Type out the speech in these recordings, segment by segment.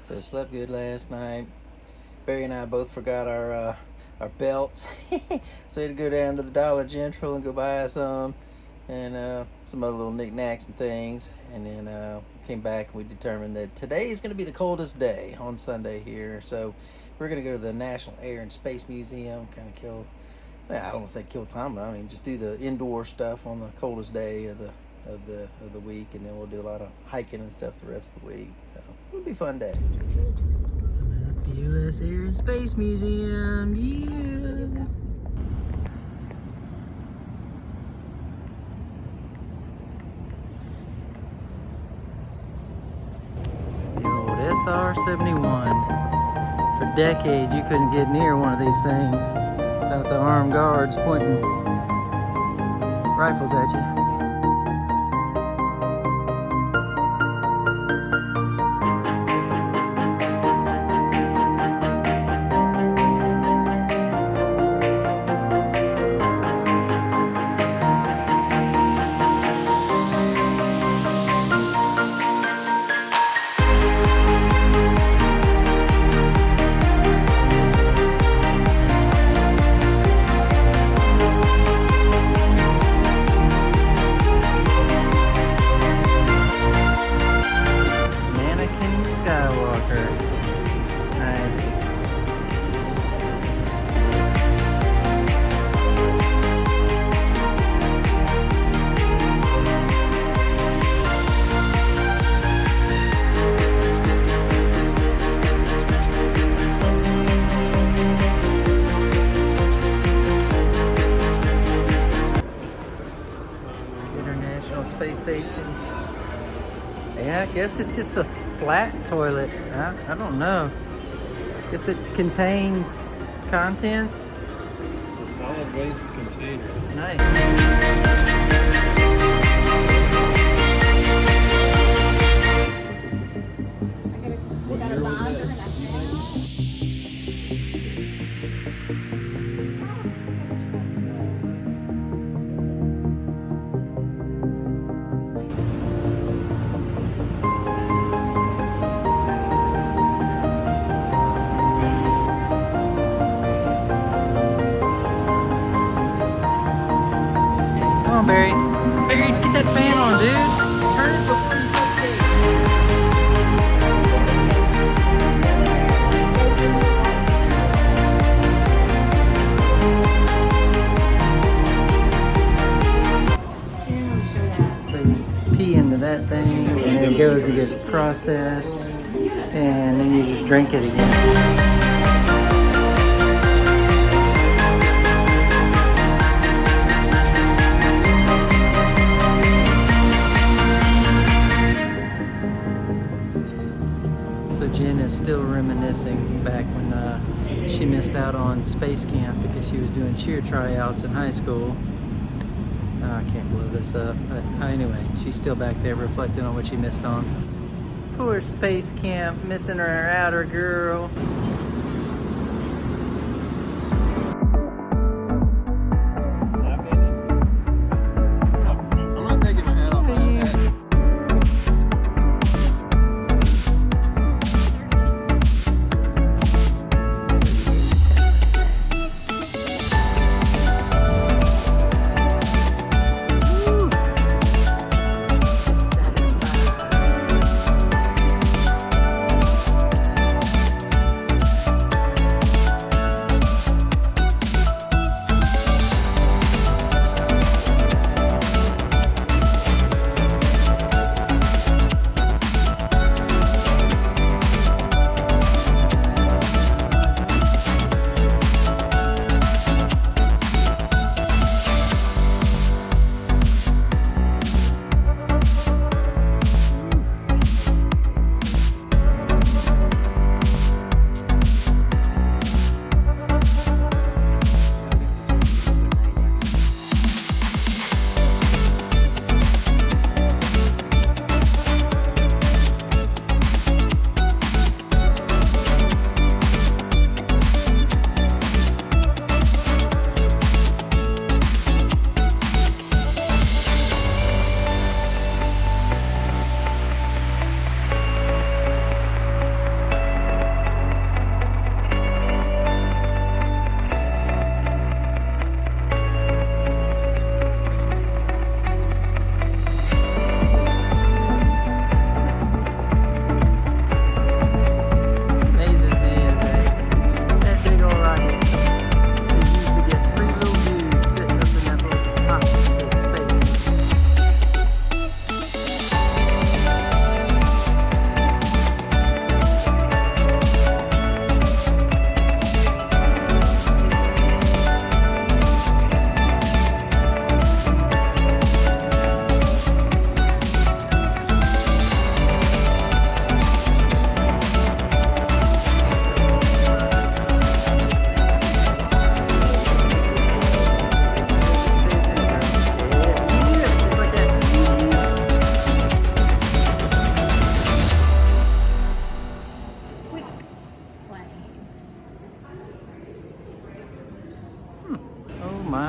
So slept good last night. Barry and I both forgot our belts, so we had to go down to the Dollar General and go buy some and some other little knickknacks and things. And then came back and we determined that today is going to be the coldest day on Sunday here. So we're going to go to the National Air and Space Museum, kind of kill, well, I don't want to say kill time, but I mean just do the indoor stuff on the coldest day of the week, and then we'll do a lot of hiking and stuff the rest of the week. So it'll be a fun day. The U.S. Air and Space Museum, yeah. The old SR-71. For decades, you couldn't get near one of these things without the armed guards pointing rifles at you. Space station. Yeah, I guess it's just a flat toilet. I don't know. Guess it contains contents. It's a solid waste container. Nice. What year was that? Come on, Barry. Barry, get that fan on, dude. Turn it before you So you pee into that thing, and then it goes and gets processed, and then you just drink it again. So Jen is still reminiscing back when she missed out on space camp because she was doing cheer tryouts in high school. I can't blow this up, but anyway, she's still back there reflecting on what she missed on. Poor space camp, missing her outer girl. I'm not taking my hat off.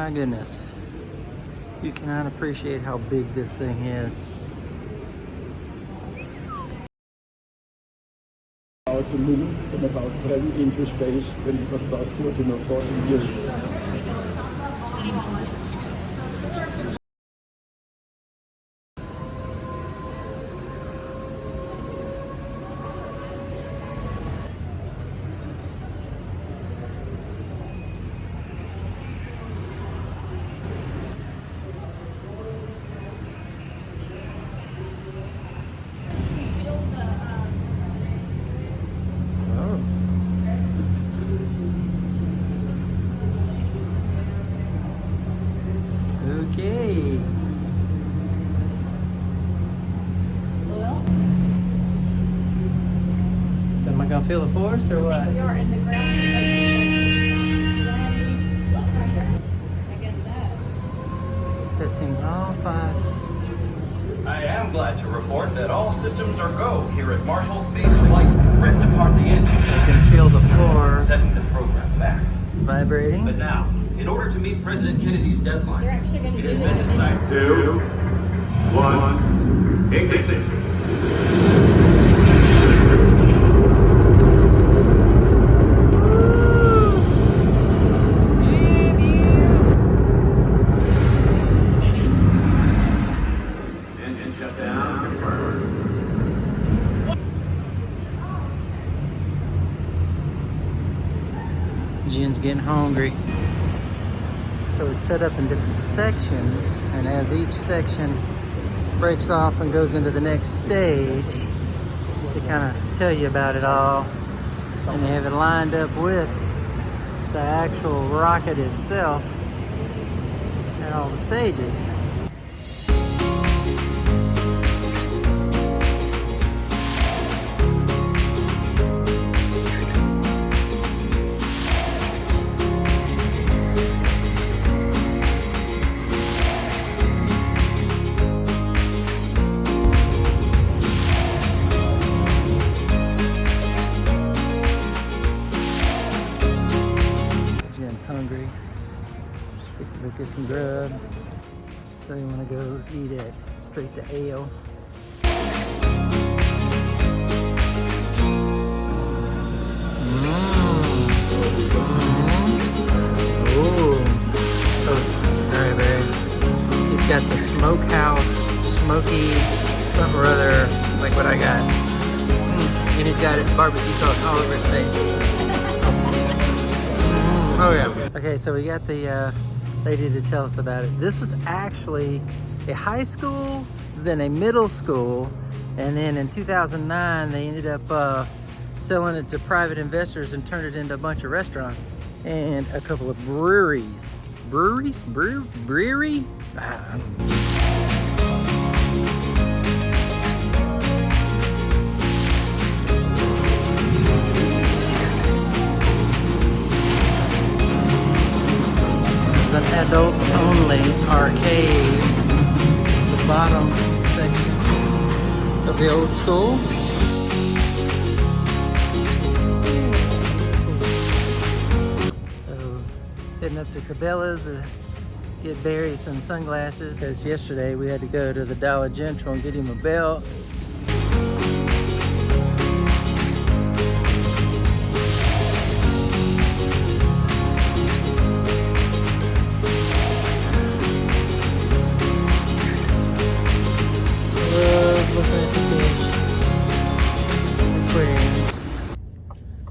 my goodness. You cannot appreciate how big this thing is. About the moon and about traveling into space when it was about 13 or 14 years ago. Okay. So am I gonna feel the force or what? We are in the ground. I guess that. Testing all 5. I am glad to report that all systems are go here at Marshall Space Flight. Ripped apart the engine, You can feel the floor setting the program back. vibrating. But now, in order to meet President Kennedy's They're deadline, actually going to it do has been that. decided. 2, 1, ignition. Engine shut down, confirmed. Jen's getting hungry. So it's set up in different sections, and as each section breaks off and goes into the next stage, they kind of tell you about it all, and they have it lined up with the actual rocket itself at all the stages. Jen's hungry. Fixing to get some grub. So they want to go eat at Straight to Ale. Oh, very, very. He's got the smokehouse, smoky, something or other, like what I got. And he's got it barbecue sauce all over his face. Oh yeah. Okay, so we got the lady to tell us about it. This was actually a high school, then a middle school, and then in 2009 they ended up selling it to private investors and turned it into a bunch of restaurants and a couple of breweries. Brewery? I don't know. An adults only arcade, the bottom section of the old school. So heading up to Cabela's to get Barry some sunglasses, because yesterday we had to go to the Dollar General and get him a belt.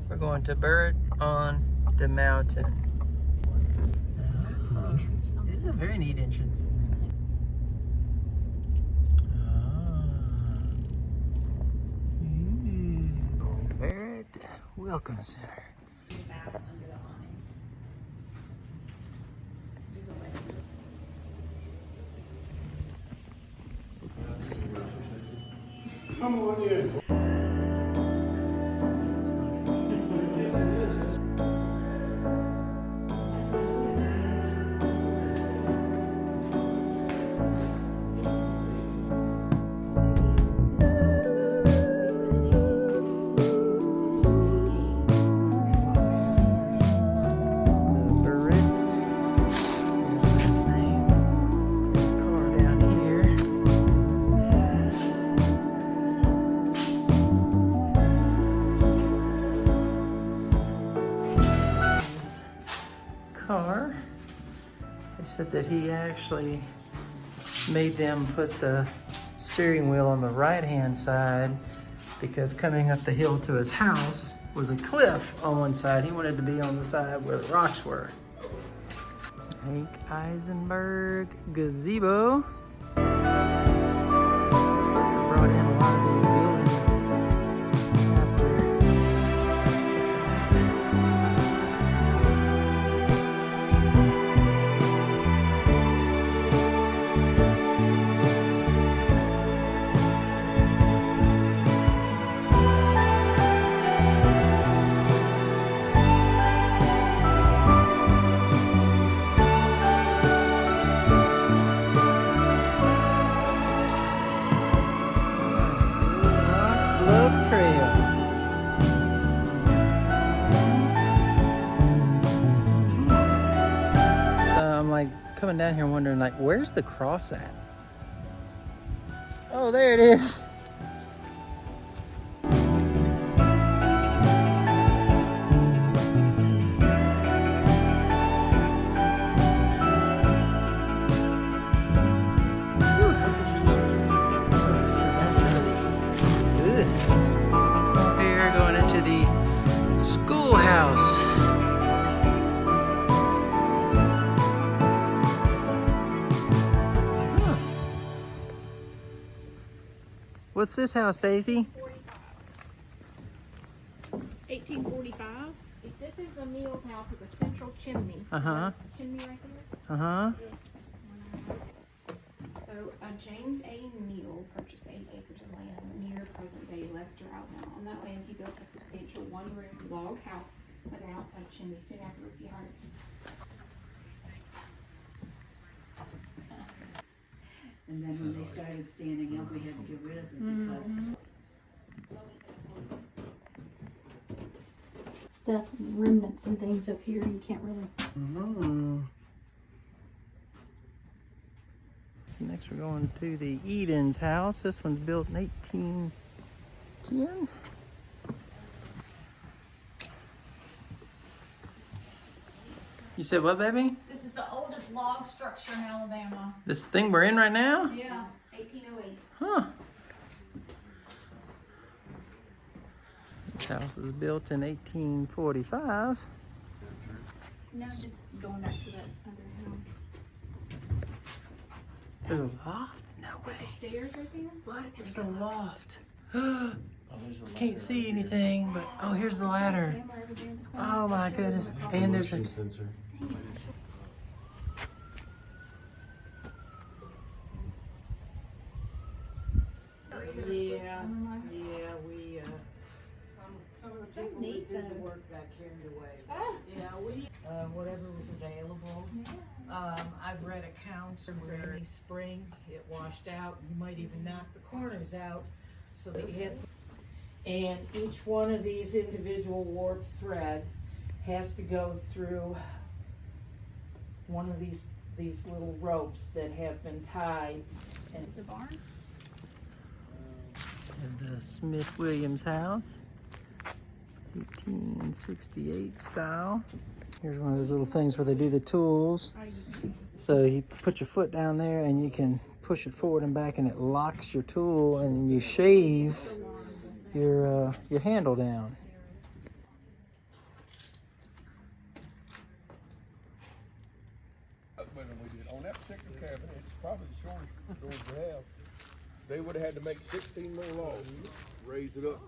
We're going to Burrett on the mountain. This is a very neat entrance. Burrett Welcome Center. Come on in. He said that he actually made them put the steering wheel on the right-hand side because coming up the hill to his house was a cliff on one side. He wanted to be on the side where the rocks were. Hank Eisenberg gazebo. Supposedly brought in a lot of these buildings after the Love Trail. So I'm like coming down here wondering like, where's the cross at? Oh, there it is. Here going into the schoolhouse. Huh. What's this house, Stacy? 1845. This is the Meals house with a central chimney. Uh-huh. Chimney right there. Uh-huh. So, James A. Neal purchased 8 acres of land near present-day Lester, Alabama. On that land, he built a substantial one-room log house with an outside chimney. Soon afterwards, he hired. And then when they started standing up, we had to get rid of it because stuff, remnants and things up here, you can't really. So next we're going to the Eden's house. This one's built in 1810. You said what, baby? This is the oldest log structure in Alabama. This thing we're in right now? Yeah. 1808. Huh. This house was built in 1845. No, just going back to that other house. There's a loft? No way. Stairs right there? What? There's a loft. Can't see anything, but oh, here's the ladder. Camera over there in the corner. Oh my goodness. And there's a we some of the So people neat, that did the though. work got carried away. Ah. Yeah, we whatever was available. I've read accounts where any spring it washed out. You might even knock the corners out, so they had some. And each one of these individual warp thread has to go through one of these little ropes that have been tied. And The barn? the Smith Williams house. 1868 style. Here's one of those little things where they do the tools. So you put your foot down there and you can push it forward and back and it locks your tool and you shave your handle down. On that particular cabinet, it's probably the shortest doors we have. They would have had to make 16 more logs, raise it up.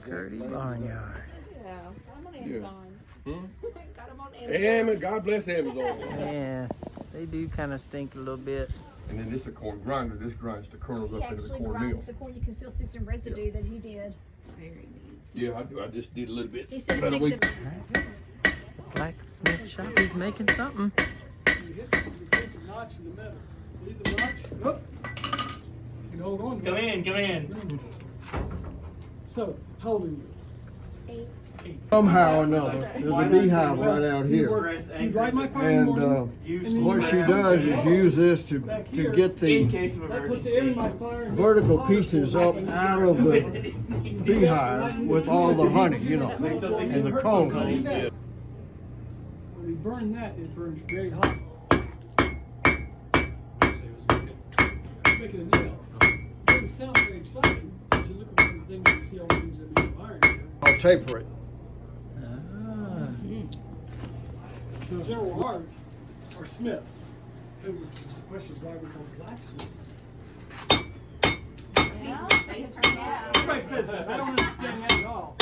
Curdy Barnyard. Yeah, I'm on Amazon. Got him on Amazon. Amazon, God bless Amazon. Yeah, they do kind of stink a little bit. And then this is a corn grinder. This grinds the kernels He up into the actually cornmeal. grinds the corn. You can still see some residue that he did. Very neat. Yeah, I do. I just did a little bit. He said it About a takes week. it. Blacksmith shop, he's making something. Come in. So, how old are you? Somehow or another, there's a beehive right out here. And what she does is use this to get the vertical pieces up out of the beehive with all the honey, and the comb. When you burn that, it burns very hot. making a nail. It doesn't sound very exciting, but you look at the things and see all the things that make iron here. I'll taper it. So General Art are smiths. And the question is why we call blacksmiths. Everybody says that. I don't understand that at all.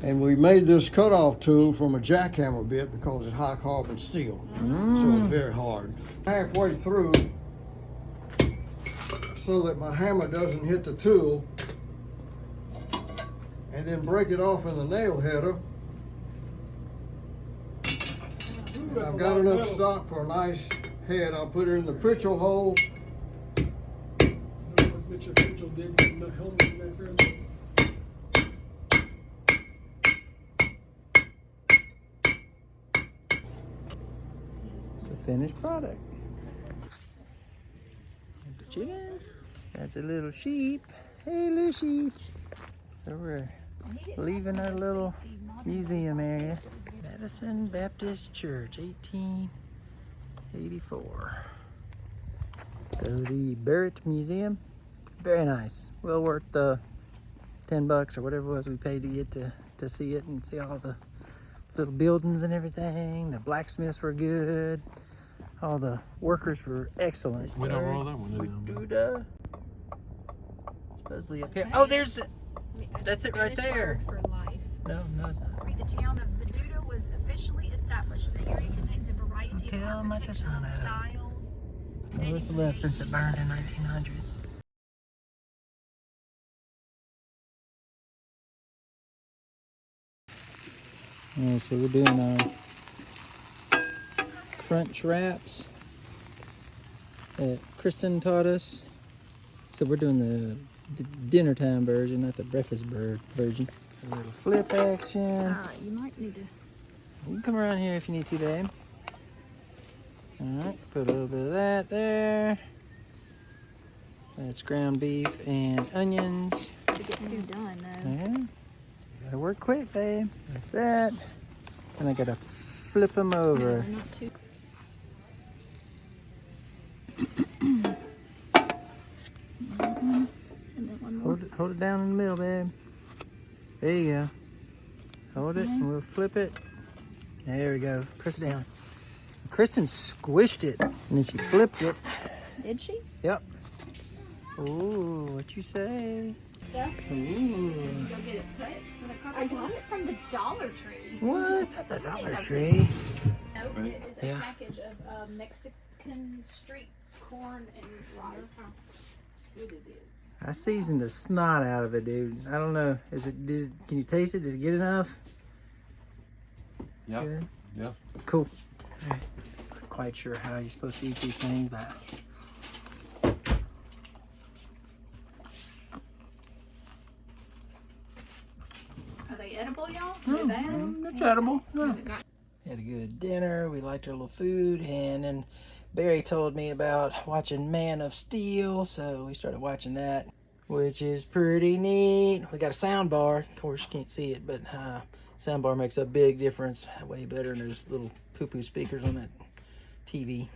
And we made this cutoff tool from a jackhammer bit because it's high carbon steel. So it's very hard. Halfway through, so that my hammer doesn't hit the tool, and then break it off in the nail header. And I've got enough stock for a nice head. I'll put it in the pritchel hole. Get your pritchel dig in the helmet back there. It's a finished product. The chickens. That's a little sheep. Hey, little sheep. So we're leaving our little museum area. Madison Baptist Church, 1884. So the Burrett Museum, very nice. Well worth the $10 or whatever it was we paid to get to see it and see all the little buildings and everything. The blacksmiths were good. All the workers were excellent. We don't roll that one in. Supposedly up here. Oh, there's the. That's it right there. For life. No, it's not. The town of Medusa was officially established. The area contains a variety of Hotel architectural Matasana. styles. Well, it's left since it burned in 1900. Yeah, so we're doing our crunch wraps that Kristen taught us. So we're doing the dinner time version, not the breakfast version. A little flip action. You might need to. You can come around here if you need to, babe. Alright, put a little bit of that there. That's ground beef and onions. To get two done, though. Yeah. Gotta work quick, babe. Like that. And I gotta flip them over. No, not too. And then one more. Hold it down in the middle, babe. There you go. Hold it, and we'll flip it. There we go. Press it down. Kristen squished it, and then she flipped it. Did she? Yep. Ooh, what you say? Stuff. Ooh. Go get it cut. I got it from the Dollar Tree. What? That's a Dollar Tree. No, it is a Yeah. package of Mexican street corn and rice. Good it is. I seasoned the snot out of it, dude. I don't know. Can you taste it? Did it get enough? Yeah. Good. Yeah. Cool. All right. Not quite sure how you're supposed to eat these things, but Are they edible, y'all? Are they bad? it's edible. Yeah. Had a good dinner. We liked our little food, and then Barry told me about watching Man of Steel, so we started watching that, which is pretty neat. We got a sound bar. Of course, you can't see it, but sound bar makes a big difference. Way better than those little poo-poo speakers on that TV.